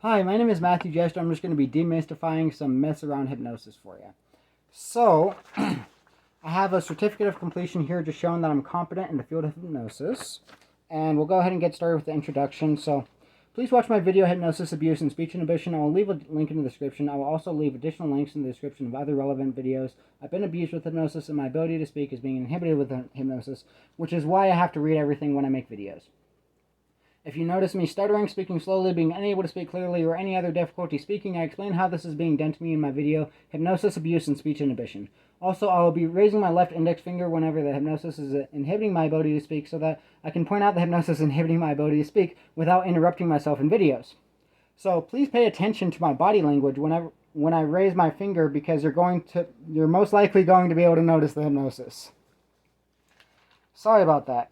Hi, my name is Matthew Jester. I'm just going to be demystifying some myths around hypnosis for you. So, I have a certificate of completion here just showing that I'm competent in the field of hypnosis. And we'll go ahead and get started with the introduction. So, please watch my video, Hypnosis, Abuse, and Speech Inhibition. I will leave a link in the description. I will also leave additional links in the description of other relevant videos. I've been abused with hypnosis, and my ability to speak is being inhibited with hypnosis, which is why I have to read everything when I make videos. If you notice me stuttering, speaking slowly, being unable to speak clearly, or any other difficulty speaking, I explain how this is being done to me in my video, Hypnosis, Abuse, and Speech Inhibition. Also, I will be raising my left index finger whenever the hypnosis is inhibiting my ability to speak so that I can point out the hypnosis inhibiting my ability to speak without interrupting myself in videos. So please pay attention to my body language when I raise my finger, because you're most likely going to be able to notice the hypnosis. Sorry about that.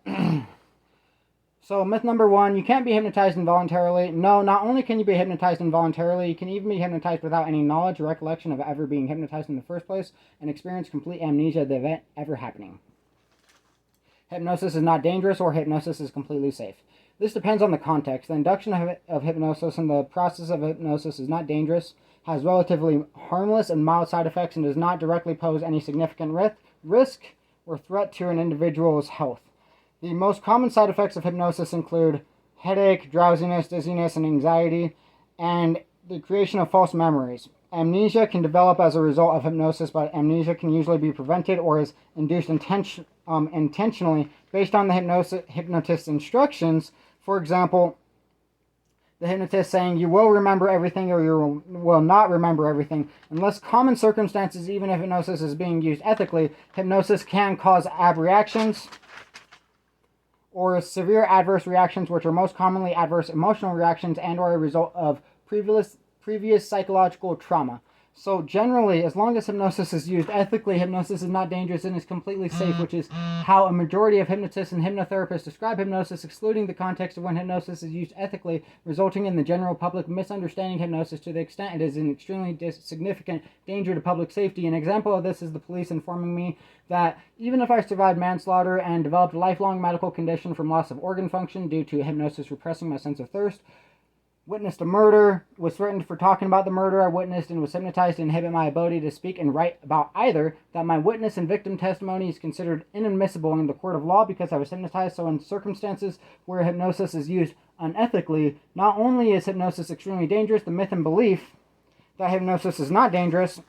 So, myth number 1, you can't be hypnotized involuntarily. No, not only can you be hypnotized involuntarily, you can even be hypnotized without any knowledge or recollection of ever being hypnotized in the first place and experience complete amnesia of the event ever happening. Hypnosis is not dangerous, or hypnosis is completely safe. This depends on the context. The induction of hypnosis and the process of hypnosis is not dangerous, has relatively harmless and mild side effects, and does not directly pose any significant risk or threat to an individual's health. The most common side effects of hypnosis include headache, drowsiness, dizziness, and anxiety, and the creation of false memories. Amnesia can develop as a result of hypnosis, but amnesia can usually be prevented or is induced intentionally based on the hypnotist's instructions. For example, the hypnotist saying you will remember everything or you will not remember everything. In less common circumstances, even if hypnosis is being used ethically, hypnosis can cause abreactions or severe adverse reactions, which are most commonly adverse emotional reactions and or a result of previous psychological trauma. So generally, as long as hypnosis is used ethically, hypnosis is not dangerous and is completely safe, which is how a majority of hypnotists and hypnotherapists describe hypnosis, excluding the context of when hypnosis is used ethically, resulting in the general public misunderstanding hypnosis to the extent it is an extremely significant danger to public safety. An example of this is the police informing me that even if I survived manslaughter and developed a lifelong medical condition from loss of organ function due to hypnosis repressing my sense of thirst, witnessed a murder, was threatened for talking about the murder I witnessed, and was hypnotized to inhibit my ability to speak and write about either, that my witness and victim testimony is considered inadmissible in the court of law because I was hypnotized. So in circumstances where hypnosis is used unethically, not only is hypnosis extremely dangerous, the myth and belief that hypnosis is not dangerous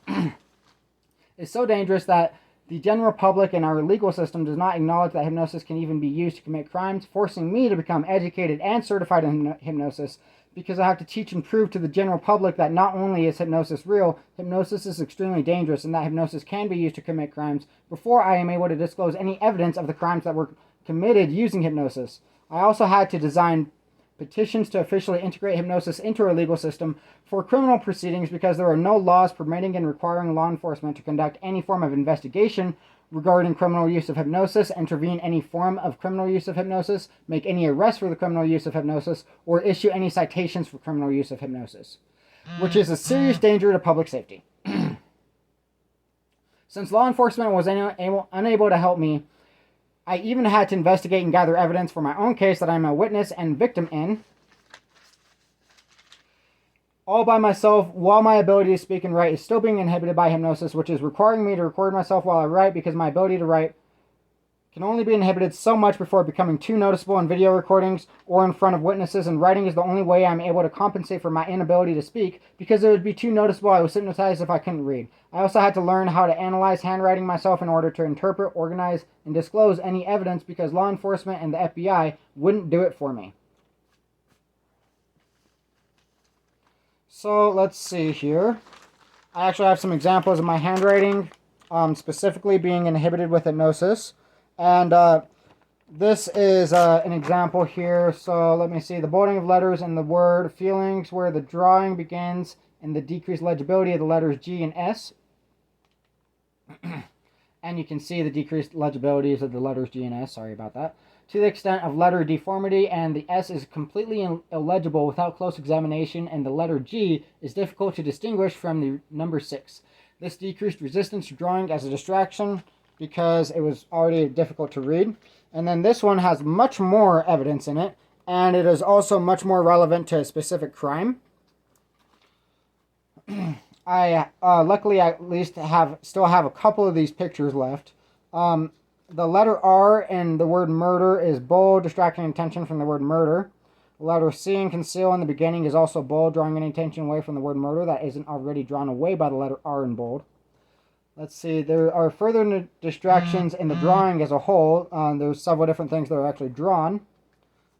is so dangerous that the general public and our legal system does not acknowledge that hypnosis can even be used to commit crimes, forcing me to become educated and certified in hypnosis, because I have to teach and prove to the general public that not only is hypnosis real, hypnosis is extremely dangerous, and that hypnosis can be used to commit crimes before I am able to disclose any evidence of the crimes that were committed using hypnosis. I also had to design petitions to officially integrate hypnosis into our legal system for criminal proceedings, because there are no laws permitting and requiring law enforcement to conduct any form of investigation regarding criminal use of hypnosis, intervene any form of criminal use of hypnosis, make any arrests for the criminal use of hypnosis, or issue any citations for criminal use of hypnosis, which is a serious danger to public safety. Since law enforcement was unable to help me, I even had to investigate and gather evidence for my own case that I'm a witness and victim in, all by myself, while my ability to speak and write is still being inhibited by hypnosis, which is requiring me to record myself while I write, because my ability to write can only be inhibited so much before becoming too noticeable in video recordings or in front of witnesses, and writing is the only way I'm able to compensate for my inability to speak, because it would be too noticeable I was hypnotized if I couldn't read. I also had to learn how to analyze handwriting myself in order to interpret, organize, and disclose any evidence, because law enforcement and the FBI wouldn't do it for me. So let's see here. I actually have some examples of my handwriting specifically being inhibited with hypnosis. And this is an example here. So let me see. The bolding of letters in the word feelings, where the drawing begins, and the decreased legibility of the letters G and S. And you can see the decreased legibilities of the letters G and S. Sorry about that. To the extent of letter deformity, and the S is completely illegible without close examination, and the letter G is difficult to distinguish from the number 6. This decreased resistance to drawing as a distraction, because it was already difficult to read. And then this one has much more evidence in it, and it is also much more relevant to a specific crime. I luckily at least still have a couple of these pictures left. The letter R in the word murder is bold, distracting attention from the word murder. The letter C in conceal in the beginning is also bold, drawing any attention away from the word murder that isn't already drawn away by the letter R in bold. Let's see, there are further distractions in the drawing as a whole. There's several different things that are actually drawn.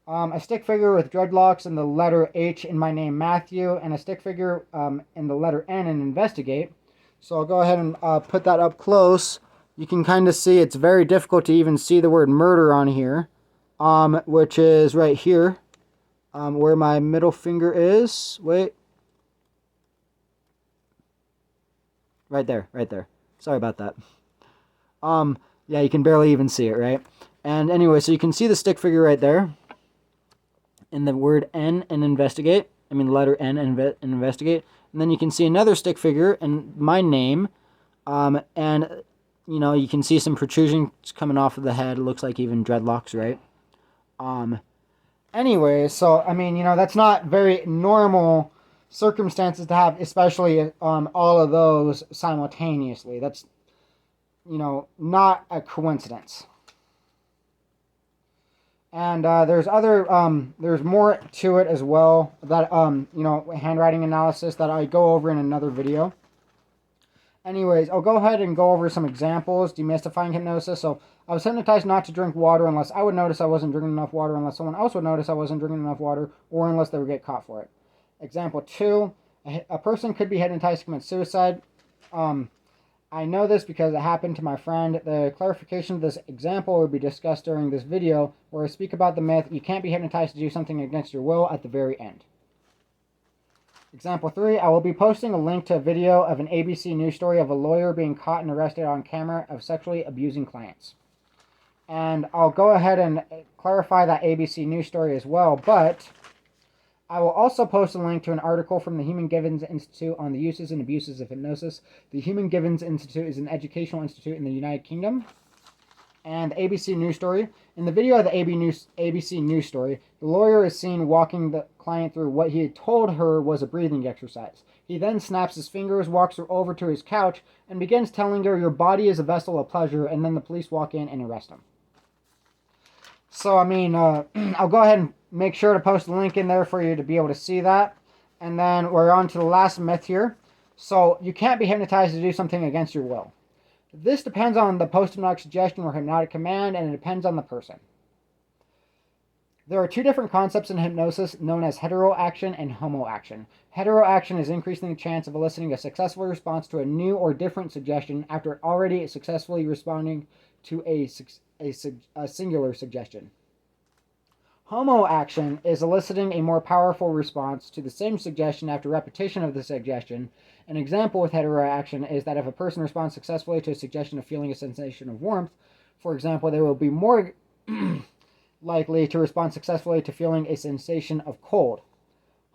A stick figure with dreadlocks and the letter H in my name, Matthew, and a stick figure in the letter N in investigate. So I'll go ahead and put that up close. You can kind of see it's very difficult to even see the word murder on here, which is right here, where my middle finger is. Wait. Right there, right there. Sorry about that. Yeah, you can barely even see it, right? And anyway, so you can see the stick figure right there. In the word N and investigate. I mean, letter N and investigate. And then you can see another stick figure and my name. And, you know, you can see some protrusions coming off of the head. It looks like even dreadlocks, right? Anyway, so, I mean, you know, that's not very normal circumstances to have, especially all of those simultaneously. That's, you know, not a coincidence. And there's more to it as well, that, you know, handwriting analysis that I go over in another video. Anyways, I'll go ahead and go over some examples, demystifying hypnosis. So I was hypnotized not to drink water unless I would notice I wasn't drinking enough water, unless someone else would notice I wasn't drinking enough water, or unless they would get caught for it. Example 2, a person could be hypnotized to commit suicide. I know this because it happened to my friend. The clarification of this example will be discussed during this video, where I speak about the myth you can't be hypnotized to do something against your will at the very end. Example 3, I will be posting a link to a video of an ABC News story of a lawyer being caught and arrested on camera of sexually abusing clients. And I'll go ahead and clarify that ABC News story as well, but I will also post a link to an article from the Human Givens Institute on the uses and abuses of hypnosis. The Human Givens Institute is an educational institute in the United Kingdom. And the ABC News story. In the video of the ABC News story, the lawyer is seen walking the client through what he had told her was a breathing exercise. He then snaps his fingers, walks her over to his couch, and begins telling her, "Your body is a vessel of pleasure," and then the police walk in and arrest him. So, I mean, I'll go ahead and make sure to post a link in there for you to be able to see that. And then we're on to the last myth here. So, you can't be hypnotized to do something against your will. This depends on the post-hypnotic suggestion or hypnotic command, and it depends on the person. There are two different concepts in hypnosis known as heteroaction and homoaction. Heteroaction is increasing the chance of eliciting a successful response to a new or different suggestion after already successfully responding to a singular suggestion. Homoaction is eliciting a more powerful response to the same suggestion after repetition of the suggestion. An example with heteroaction is that if a person responds successfully to a suggestion of feeling a sensation of warmth, for example, they will be more likely to respond successfully to feeling a sensation of cold.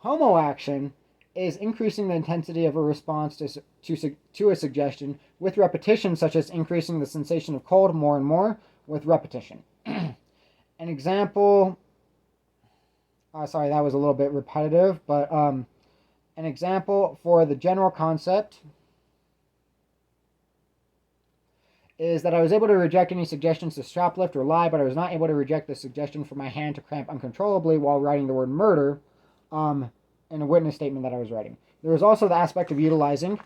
Homoaction is increasing the intensity of a response to a suggestion with repetition, such as increasing the sensation of cold more and more with repetition. An example... sorry, that was a little bit repetitive, but an example for the general concept is that I was able to reject any suggestions to shoplift or lie, but I was not able to reject the suggestion for my hand to cramp uncontrollably while writing the word murder in a witness statement that I was writing. There is also the aspect of utilizing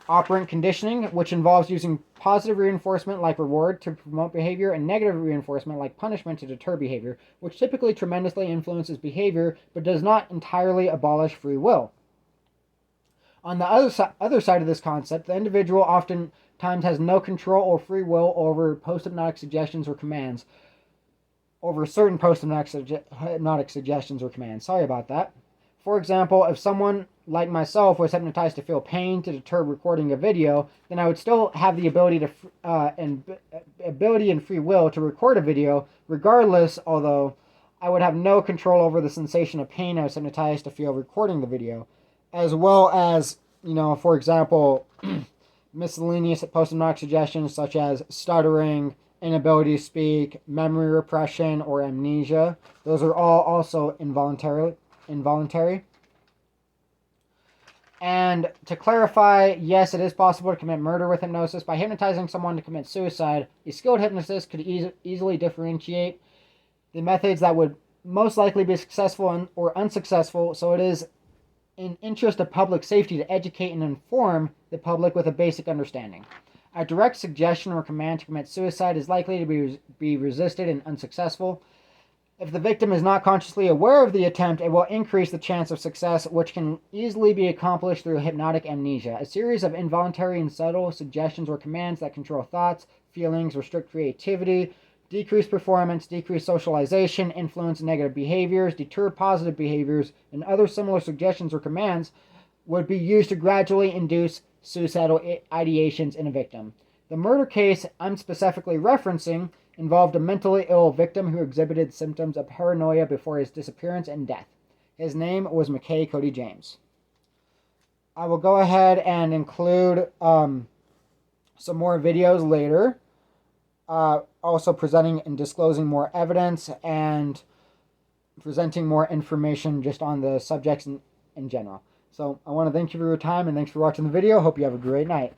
operant conditioning, which involves using positive reinforcement like reward to promote behavior and negative reinforcement like punishment to deter behavior, which typically tremendously influences behavior but does not entirely abolish free will. On the other side of this concept, the individual oftentimes has no control or free will over post-hypnotic suggestions or commands, over certain post-hypnotic suggestions or commands. Sorry about that. For example, if someone like myself was hypnotized to feel pain to deter recording a video, then I would still have the ability and free will to record a video regardless, although I would have no control over the sensation of pain I was hypnotized to feel recording the video, as well as, you know, for example, miscellaneous post-hypnotic suggestions such as stuttering, inability to speak, memory repression, or amnesia. Those are all also involuntary. And to clarify, yes, it is possible to commit murder with hypnosis. By hypnotizing someone to commit suicide, a skilled hypnotist could easily differentiate the methods that would most likely be successful or unsuccessful, so it is in interest of public safety to educate and inform the public with a basic understanding. A direct suggestion or command to commit suicide is likely to be resisted and unsuccessful. If the victim is not consciously aware of the attempt, it will increase the chance of success, which can easily be accomplished through hypnotic amnesia, a series of involuntary and subtle suggestions or commands that control thoughts, feelings, restrict creativity, decrease performance, decrease socialization, influence negative behaviors, deter positive behaviors, and other similar suggestions or commands would be used to gradually induce suicidal ideations in a victim. The murder case I'm specifically referencing involved a mentally ill victim who exhibited symptoms of paranoia before his disappearance and death. His name was McKay Cody James. I will go ahead and include some more videos later, also presenting and disclosing more evidence and presenting more information just on the subjects in general. So I want to thank you for your time and thanks for watching the video. Hope you have a great night.